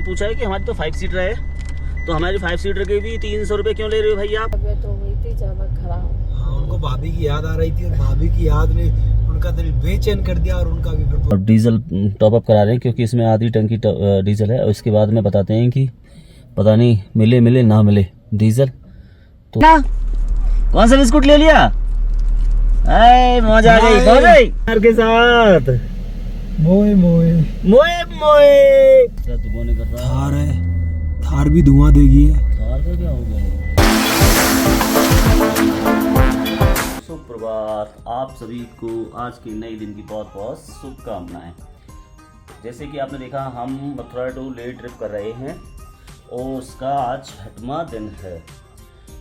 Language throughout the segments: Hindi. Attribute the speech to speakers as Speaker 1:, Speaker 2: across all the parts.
Speaker 1: पूछा है कि हमारी तो 5 सीटर है, तो हमारी 5 सीटर के भी 300 रुपये क्यों ले रहे हो भाई आप?
Speaker 2: तबीयत हो गई थी ज्यादा खराब।
Speaker 3: हाँ, उनको भाभी की याद आ रही थी और भाभी की याद ने उनका दिल बेचैन कर दिया और उनका भी फिर
Speaker 1: डीजल टॉप अप करा रहे हैं क्योंकि इसमें आधी टंकी डीजल है और इसके बाद में बताते हैं कि पता नहीं मिले ना मिले डीजल। तो कौन सा बिस्कुट ले लिया? मजा आ गई घर के साथ।
Speaker 3: मोए मोए
Speaker 1: मोए मोए क्या धुआं कर रहा
Speaker 3: थार है, थार भी धुआं देगी है।
Speaker 1: थार का क्या हो गया? सुप्रभात आप सभी को आज के नए दिन की बहुत बहुत शुभकामनाएं। जैसे कि आपने देखा हम मथुरा टू ले ट्रिप कर रहे हैं और उसका आज 6वां दिन है।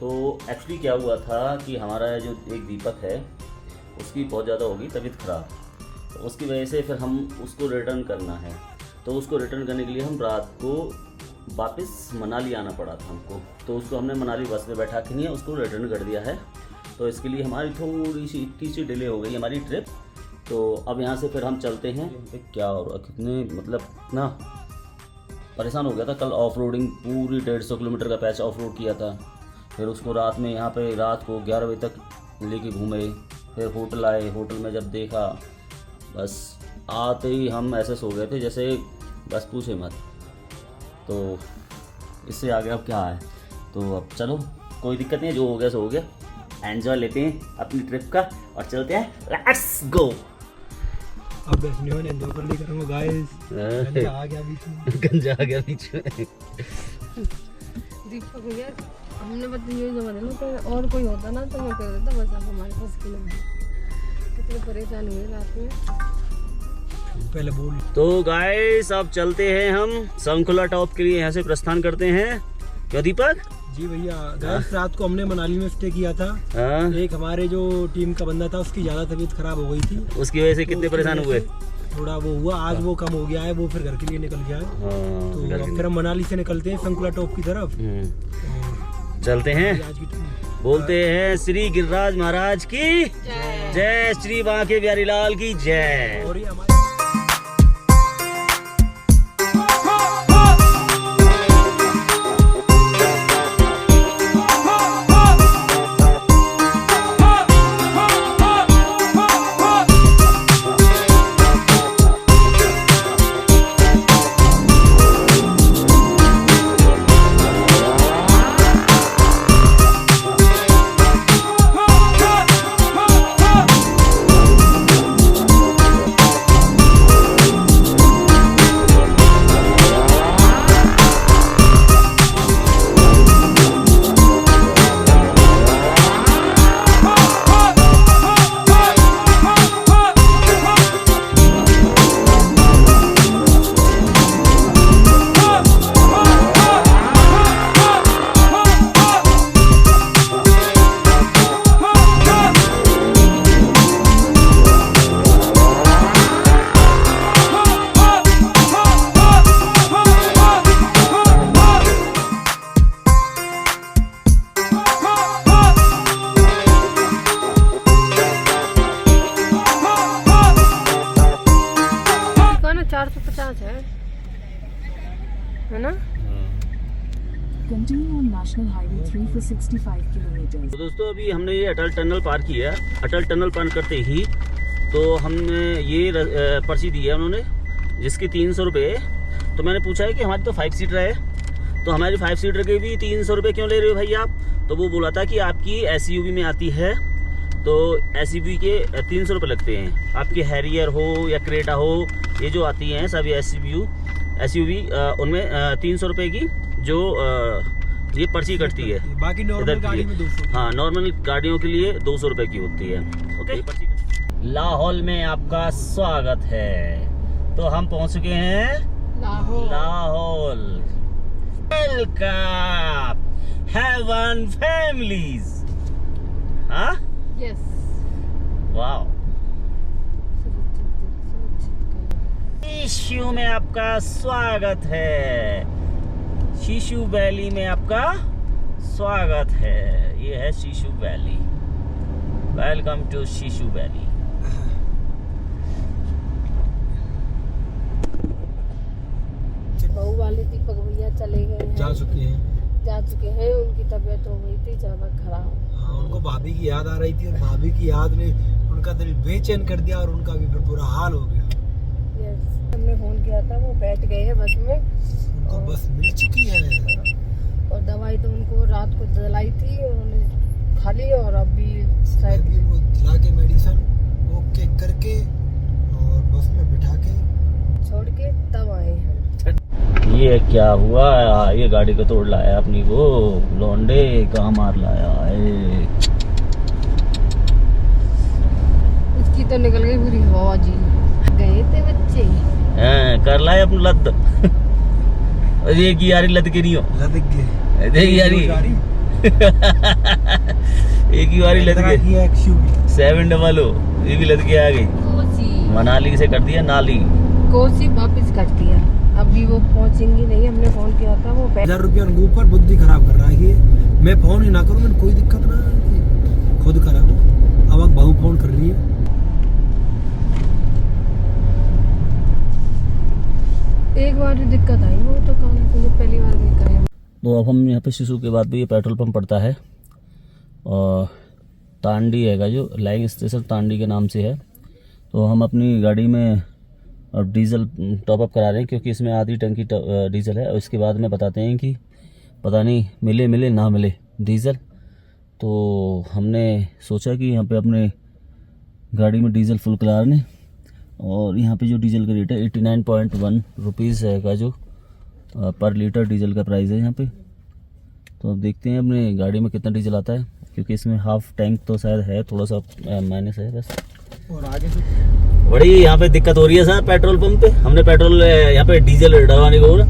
Speaker 1: तो एक्चुअली क्या हुआ था कि हमारा जो एक दीपक है उसकी बहुत ज़्यादा होगी तबीयत ख़राब, तो उसकी वजह से फिर हम उसको रिटर्न करना है। तो उसको रिटर्न करने के लिए हम रात को वापस मनाली आना पड़ा था हमको, तो उसको हमने मनाली बस में बैठा के नहीं उसको रिटर्न कर दिया है। तो इसके लिए हमारी थोड़ी सी इतनी सी डिले हो गई हमारी ट्रिप। तो अब यहाँ से फिर हम चलते हैं। क्या हो रहा कितने मतलब इतना परेशान हो गया था। कल ऑफ रोडिंग पूरी 150 किलोमीटर का पैच ऑफ रोड किया था, फिर उसको रात में यहाँ पे रात को 11 बजे तक लेके घूमे, फिर होटल आए, होटल में जब देखा बस आते ही हम ऐसे सो गए थे जैसे बस पूछे मत। तो इससे आगे अब क्या है, तो अब चलो कोई दिक्कत नहीं है, जो हो गया सो हो गया। एंजॉय लेते हैं अपनी ट्रिप का और चलते हैं, लेट्स गो।
Speaker 3: अब बैठने वाले एंजॉय कर ली करूंगा गाइस। गंजा आ गया बीच में,
Speaker 1: गंजा आ गया बीच में।
Speaker 2: दीपक भैया हमने बता ये जमा देना, तो और कोई होता ना तो मैं कर देता, बस अब हमारे पास के लिए कितने परेशान हुए रात में
Speaker 3: पहले बोल।
Speaker 1: तो गाइस अब चलते हैं हम संकुला टॉप के लिए, यहाँ से प्रस्थान करते हैं। क्या दीपक?
Speaker 3: जी भैया गाइस रात को हमने मनाली में स्टे किया था। एक हमारे जो टीम का बंदा था उसकी ज्यादा तबीयत खराब हो गई थी, उसकी वजह से कितने परेशान हुए, थोड़ा वो हुआ। आज वो कम हो गया है, वो फिर घर के लिए निकल गया है। तो अब फिर हम मनाली से निकलते हैं संकुला टॉप की तरफ।
Speaker 1: चलते हैं, बोलते हैं श्री गिरिराज महाराज की जय, श्री बांके बिहारी लाल की जय।
Speaker 3: और ये हमारे है ना।
Speaker 4: Continue on National Highway 3 for 65 kilometers.
Speaker 1: तो दोस्तों अभी हमने ये अटल टनल पार किया है। अटल टनल पार करते ही तो हमने ये पर्ची दी है उन्होंने जिसकी 300 रुपये। तो मैंने पूछा है कि हमारी तो 5 सीटर है, तो हमारी 5 सीटर के भी 300 रुपये क्यों ले रहे हो भाई आप? तो वो बोला था कि आपकी SUV में आती है तो SUV के 300 रुपये लगते हैं। आपकी हैरियर हो या क्रेटा हो, ये जो आती हैं सब ये SUV उनमें 300 रुपये की जो ये पर्ची कटती है।
Speaker 3: बाकी नॉर्मल गाड़ी में 200।
Speaker 1: हाँ नॉर्मल गाड़ियों के लिए 200 रुपये की होती है। ओके, लाहौल में आपका स्वागत है। तो हम पहुंच चुके हैं लाहौल। Welcome heaven families. हाँ
Speaker 2: यस
Speaker 1: वाओ। शीशु में आपका स्वागत है, शीशु वैली में आपका स्वागत है। ये है Sissu valley. Welcome to Sissu valley.
Speaker 2: बहू वाले दीपक
Speaker 3: चुके हैं।
Speaker 2: उनकी तबीयत हो गई थी ज़्यादा खराब।
Speaker 3: हाँ, उनको भाभी की याद आ रही थी और भाभी की याद ने उनका दिल बेचैन कर दिया और उनका भी फिर बुरा हाल हो गया।
Speaker 2: हमने फोन किया था, वो बैठ गए हैं बस में,
Speaker 3: उनको बस मिल चुकी है
Speaker 2: और दवाई तो उनको रात को दिलाई थी, उन्होंने खा ली और अभी शायद
Speaker 3: अभी उनको दिला के मेडिसिन ओके करके और बस में बिठा के
Speaker 2: छोड़ के तब आए हैं।
Speaker 1: ये क्या हुआ, ये गाड़ी को तोड़ लाया अपनी वो लौंडे, कहाँ मार लाया है।
Speaker 2: उसकी तो निकल गई पूरी हवा जी। गए थे बच्चे
Speaker 1: कर लाए अपनी लद। ये की यारी लद के नहीं हो,
Speaker 3: लदक गए
Speaker 1: देख यारी एक ही बारी लद गए 700 ये भी लद के आ गई।
Speaker 2: कोसी
Speaker 1: मनाली से कर दिया नाली,
Speaker 2: कोसी वापस कर दिया। अभी वो पहुंचेंगी नहीं, हमने फोन किया था वो
Speaker 3: 1000 रुपया उनके ऊपर बुद्धि खराब कर रहा है। ये मैं फोन ही ना करूँ, मैंने कोई दिक्कत ना है, खुद खराब हो। अब बहू फोन कर रही है।
Speaker 2: एक बार ही दिक्कत आई, वो तो कहना चाहिए पहली बार नहीं करे।
Speaker 1: तो अब हम यहाँ पे शिशु के बाद भी ये पेट्रोल पंप पड़ता है और तांडी है जो लाइंग स्टेशन तांडी के नाम से है। तो हम अपनी गाड़ी में अब डीजल टॉपअप करा रहे हैं क्योंकि इसमें आधी टंकी डीजल है और इसके बाद में बताते हैं कि पता नहीं मिले ना मिले डीजल। तो हमने सोचा कि यहाँ पे अपने गाड़ी में डीजल फुल करा लें और यहाँ पे जो डीजल का रेट है 89.1 रुपीज़ है का जो पर लीटर डीजल का प्राइस है यहाँ पे। तो अब देखते हैं अपने गाड़ी में कितना डीजल आता है क्योंकि इसमें हाफ टैंक तो शायद है, थोड़ा सा माइनस है बस।
Speaker 3: और आगे से
Speaker 1: बड़ी यहाँ पे दिक्कत हो रही है सर पेट्रोल पंप पे। हमने पेट्रोल यहाँ पे डीजल डलवाने को बोला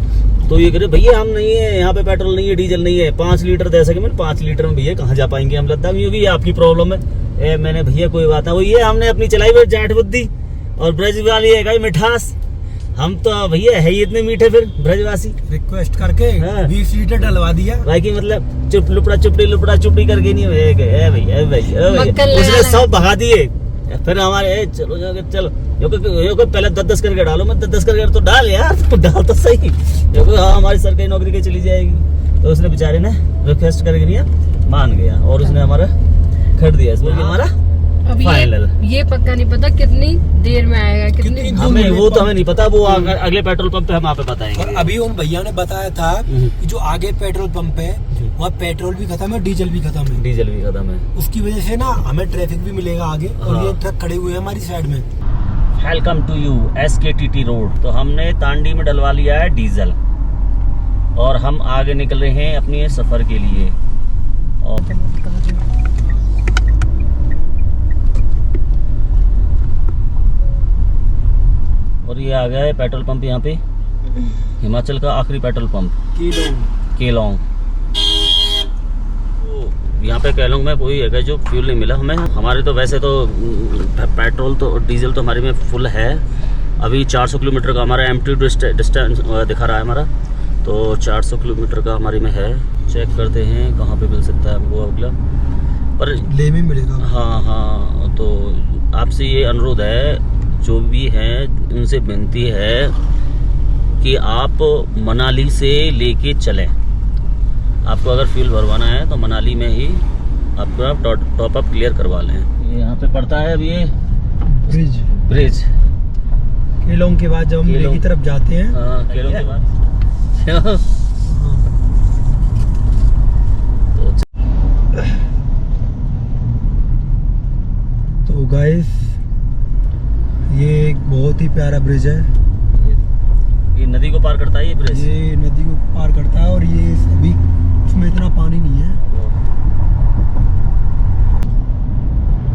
Speaker 1: तो ये करे भैया हम नहीं है यहाँ पे पेट्रोल नहीं है डीजल नहीं है 5 लीटर दे सके। मैंने 5 लीटर में भैया कहाँ जा पाएंगे हम लद्दाख, क्योंकि ये आपकी प्रॉब्लम है। मैंने भैया कोई बात है वो ये हमने अपनी चलाई हुई जाट बुद्धि और ब्रज वाली है मिठास। हम तो भैया है ही इतने मीठे फिर ब्रजवासी।
Speaker 3: रिक्वेस्ट करके 20 लीटर डलवा दिया
Speaker 1: भाई की मतलब लुपड़ा चुपड़ी करके नहीं भैया उसने सब बहा दिए। फिर हमारे चलो यो पहले 10 करके डालो, मैं 10 करके तो डाल यार, तो डाल तो सही। हाँ हमारी सरकारी नौकरी के चली जाएगी। तो उसने बेचारे ने रिक्वेस्ट करके नहीं मान गया और उसने हमारा कर दिया इसमें हमारा
Speaker 2: अभी
Speaker 1: फाइनल।
Speaker 2: ये पक्का नहीं पता कितनी देर में आएगा, कितनी
Speaker 1: हमें वो तो हमें नहीं पता, वो अगले पेट्रोल पंप पे हम आप बताएंगे।
Speaker 3: और अभी उन भैया ने बताया था कि जो आगे पेट्रोल पंप है वहाँ पेट्रोल भी खत्म है डीजल भी खत्म है।
Speaker 1: डीजल भी खत्म है,
Speaker 3: उसकी वजह से ना हमें ट्रैफिक भी मिलेगा आगे। और ये ट्रक खड़े हुए हैं हमारी साइड में।
Speaker 1: Welcome to you SKTT road. तो हमने तांडी में डलवा लिया है डीजल और हम आगे निकल रहे हैं अपने सफर के लिए। और ये आ गया है पेट्रोल पंप यहाँ पे, हिमाचल का आखिरी पेट्रोल पंप केलोंग। यहाँ पे केलोंग में कोई है जो फ्यूल नहीं मिला हमें। हमारे तो वैसे तो पेट्रोल तो डीजल तो हमारे में फुल है। अभी 400 किलोमीटर का हमारा एम्प्टी डिस्टेंस दिखा रहा है हमारा, तो 400 किलोमीटर का हमारे में है। चेक करते हैं कहाँ पे मिल सकता है हमको अगला, पर
Speaker 3: ले में मिलेगा।
Speaker 1: हाँ तो आपसे ये अनुरोध है जो भी हैं उनसे विनती है कि आप मनाली से लेके चलें। आपको अगर फ्यूल भरवाना है तो मनाली में ही आपको आप टॉप अप क्लियर करवा लें। ये यहाँ पे पड़ता है अब ये ब्रिज
Speaker 3: केलोंग के बाद जब हम लेह की तरफ जाते हैं।
Speaker 1: हाँ केलोंग के बाद
Speaker 3: तो गाइस ये एक बहुत ही प्यारा ब्रिज है।
Speaker 1: ये नदी को पार करता है ये ब्रिज,
Speaker 3: ये नदी को पार करता है और ये अभी उसमें इतना पानी नहीं है।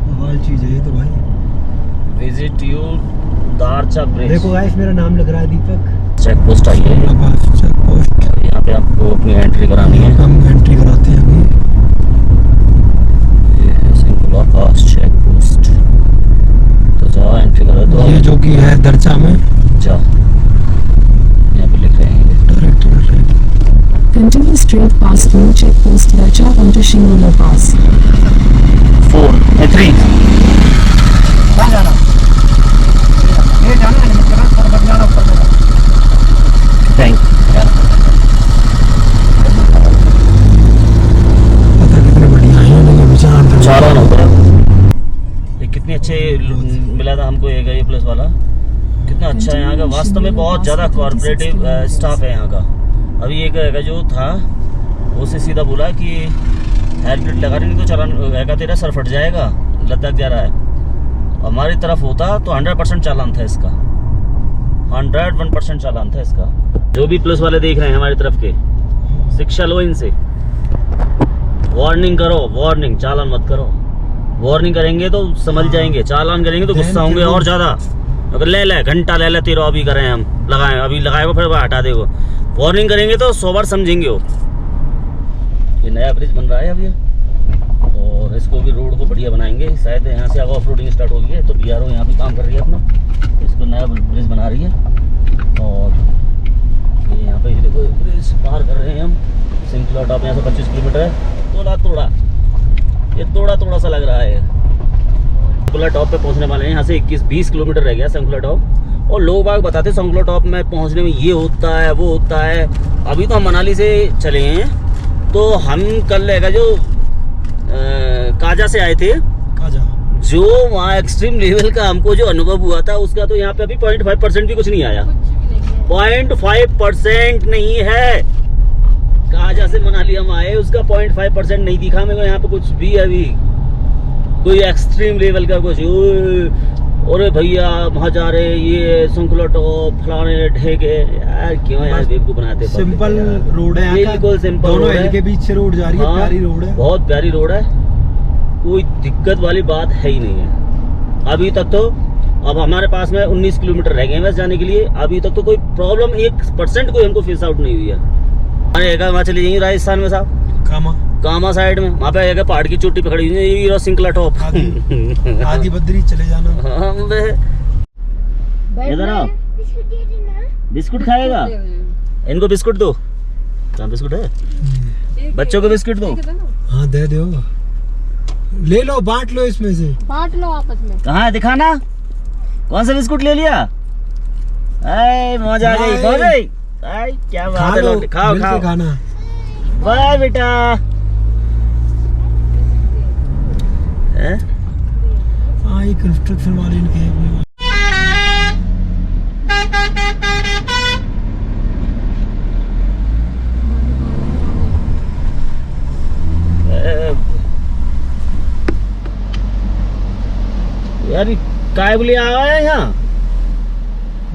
Speaker 3: बवाल चीज है ये तो भाई।
Speaker 1: Visit you Darcha bridge.
Speaker 3: देखो गाइस मेरा नाम लग रहा है दीपक।
Speaker 1: चेक पोस्ट आई है,
Speaker 3: चेक पोस्ट।
Speaker 1: यहाँ पे आपको अपनी एंट्री करानी है।
Speaker 3: हम एंट्री कराते हैं अभी।
Speaker 1: ये है सिंगुला पास चेक पोस्ट। तो जाओ एंट्री करो। तो
Speaker 3: ये जो कि है दरचा में
Speaker 1: जाओ, यहाँ पे लिख रहे हैं
Speaker 3: direct.
Speaker 4: Continue straight past new checkpost Dacha onto Shingula Pass.
Speaker 1: 4 3 thank मिला था हमको एक ये प्लस वाला, कितना अच्छा है यहाँ का, वास्तव में बहुत ज़्यादा कॉर्पोरेटिव स्टाफ है यहाँ का। अभी एक जो था उससे सीधा बोला कि हेलमेट लगा रही, नहीं तो चालान तेरा सर फट जाएगा, लद्दाख जा रहा है। हमारी तरफ होता तो 100% चालान था इसका, 101% चालान था इसका। जो भी पुलिस वाले देख रहे हैं हमारी तरफ के, शिक्षा लो इनसे, वार्निंग करो, वार्निंग, चालान मत करो। वार्निंग करेंगे तो समझ जाएंगे, चालान करेंगे तो गुस्सा होंगे और ज़्यादा। अगर ले घंटा ले तेरा अभी करें हम, लगाए अभी लगाएगा फिर हटा देगा। वार्निंग करेंगे तो 100 बार समझेंगे वो। ये नया ब्रिज बन रहा है अभी, और इसको भी रोड को बढ़िया बनाएंगे। शायद यहाँ से अब ऑफ रोडिंग स्टार्ट हो गई है, तो BRO यहाँ भी काम कर रही है अपना, इसको नया ब्रिज बना रही है। और ये यहाँ पे देखो ब्रिज पार कर रहे हैं हम, सिंकला टॉप यहाँ से 25 किलोमीटर है। थोड़ा सा लग रहा है। संकुला टॉप पे पहुँचने वाले हैं, यहाँ से 21-20 किलोमीटर रह गया संकुला टॉप। और लोग बाग बताते संकुला टॉप में पहुँचने में ये होता है वो होता है। अभी तो हम मनाली से चले हैं, तो हम कल रहेगा जो काजा से आए थे, जो वहाँ एक्सट्रीम लेवल का हमको जो अनुभव हुआ था उसका तो यहाँ पे अभी 0.5% भी कुछ नहीं आया। 0.5% नहीं है। काजा से मनाली हम आए, उसका 0.5% नहीं दिखा मेरे को यहाँ पे कुछ भी। अभी कोई एक्सट्रीम लेवल का कुछ, अरे भैया वहाँ जा रहे, ये संकुला टॉप फलाने ढेके, यार क्यों यार बेवकूफ बनाते।
Speaker 3: सिंपल रोड है,
Speaker 1: बिल्कुल सिंपल रोड है,
Speaker 3: के बीच से रोड जा रही है। प्यारी रोड है,
Speaker 1: बहुत प्यारी रोड है, कोई दिक्कत वाली बात है ही नहीं है अभी तक। तो अब हमारे पास में 19 किलोमीटर रह गए वैसे जाने के लिए। अभी तक तो कोई प्रॉब्लम 1% कोई हमको फेस आउट नहीं हुई है। अरे वहाँ चले जाइए राजस्थान में साहब, कामा साइड में, वहाँ पे पहाड़ की चोटी पे खड़ी हुई है सिंकला टॉप,
Speaker 3: आदि बद्री चले जाना।
Speaker 1: इधर आओ, बिस्कुट खाएगा, इनको बिस्कुट दो। कहाँ बिस्कुट है, बच्चों को बिस्कुट दो।
Speaker 3: हाँ दे दो, ले लो, बांट लो, इसमें से
Speaker 2: बांट लो आपस में।
Speaker 1: कहाँ है दिखाना, कौन सा बिस्कुट ले लिया। मजा आ गई, क्या बात है, खाओ खाओ
Speaker 3: खाना।
Speaker 1: बाय बेटा।
Speaker 3: हाँ ये कंस्ट्रक्शन वाले इनके
Speaker 1: यार काय बोले आया है यहाँ।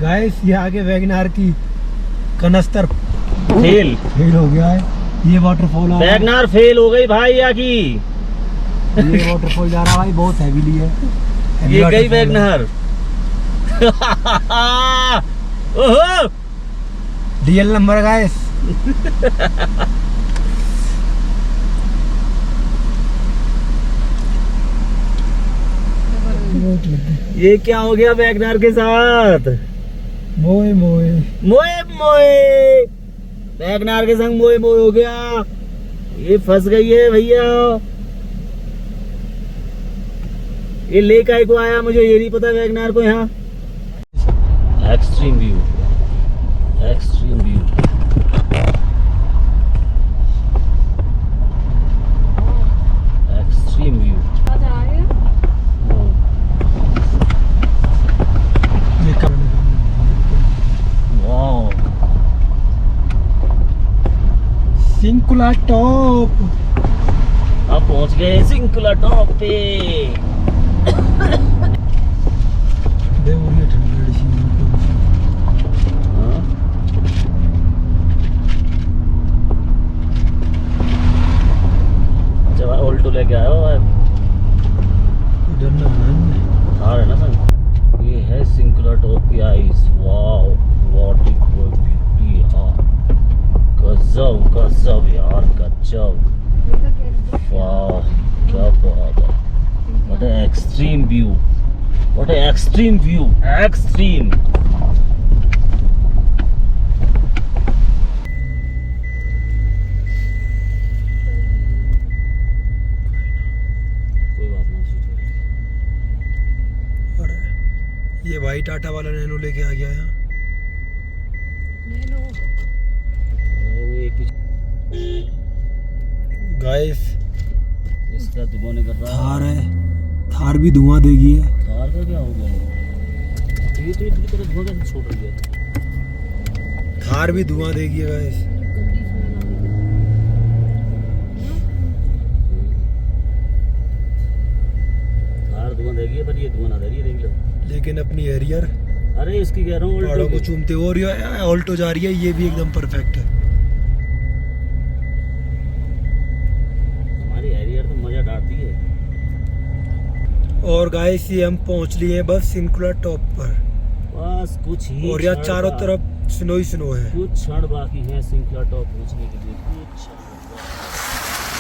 Speaker 3: गाइस ये आगे वैगनार की कनस्तर
Speaker 1: फेल
Speaker 3: हो गया है। ये वाटरफॉल
Speaker 1: वैगनार फेल हो गई भाई यहाँ की।
Speaker 3: ये वाटरफॉल जा रहा भाई, बहुत हैवीली है।
Speaker 1: ये गई वैगनार। ओहो
Speaker 3: डीएल नंबर गाइस।
Speaker 1: ये क्या हो गया वैगनार के साथ।
Speaker 3: मोए मोए
Speaker 1: मोए मोए वैगनार के संग मोए मोए हो गया। ये फंस गई है भैया। ये लेक आई को आया, मुझे ये नहीं पता वैगनार को यहाँ। Extreme view, extreme view. Extreme view.
Speaker 3: Shinkula top.
Speaker 1: अब पहुंच गए सिंकुला टॉप पे। अच्छा भाई उल्टू लेके आए हो थार है ना संग। ये है सिंकुला टॉप की ice. Wow what is beauty. हाँ गजब गजब यार गजब। वाह क्या बात है। What A extreme view, what A extreme view, extreme. कोई बात नहीं।
Speaker 3: ये भाई टाटा वाला नैनो लेके आ गया है। गाइस
Speaker 1: इसका दुगने कर रहा
Speaker 3: थार है, थार भी धुआं देगी है।
Speaker 1: थार का क्या हो गया? ये तो इतनी तरह धुआं कैसे छोड़ रही है?
Speaker 3: थार भी धुआं देगी है गाइस।
Speaker 1: थार धुआं देगी है, पर ये धुआं ना दे रही है, देख लो।
Speaker 3: लेकिन अपनी हैरियर
Speaker 1: अरे इसकी कह रहा हूँ
Speaker 3: पहाड़ों को चूमते हुए, और ये ऑल्टो जा रही है, ये भी एकदम परफेक्ट है।
Speaker 1: हमारी हैरियर तो मजा डालती है।
Speaker 3: और गाइस ये हम पहुंच लिए हैं बस सिंकुला टॉप पर,
Speaker 1: बस कुछ ही
Speaker 3: और यहाँ
Speaker 1: क्षण
Speaker 3: चारों
Speaker 1: बा-
Speaker 3: तरफ स्नो ही स्नो है।
Speaker 1: कुछ क्षण बाकी है सिंकला टॉप पहुंचने के लिए, कुछ क्षण बाकी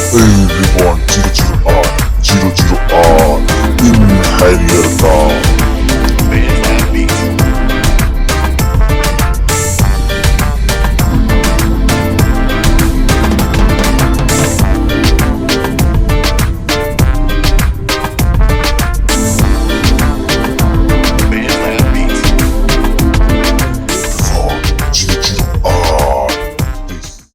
Speaker 5: Everyone, 0 0 R, 0 0 R, in Harrier Town.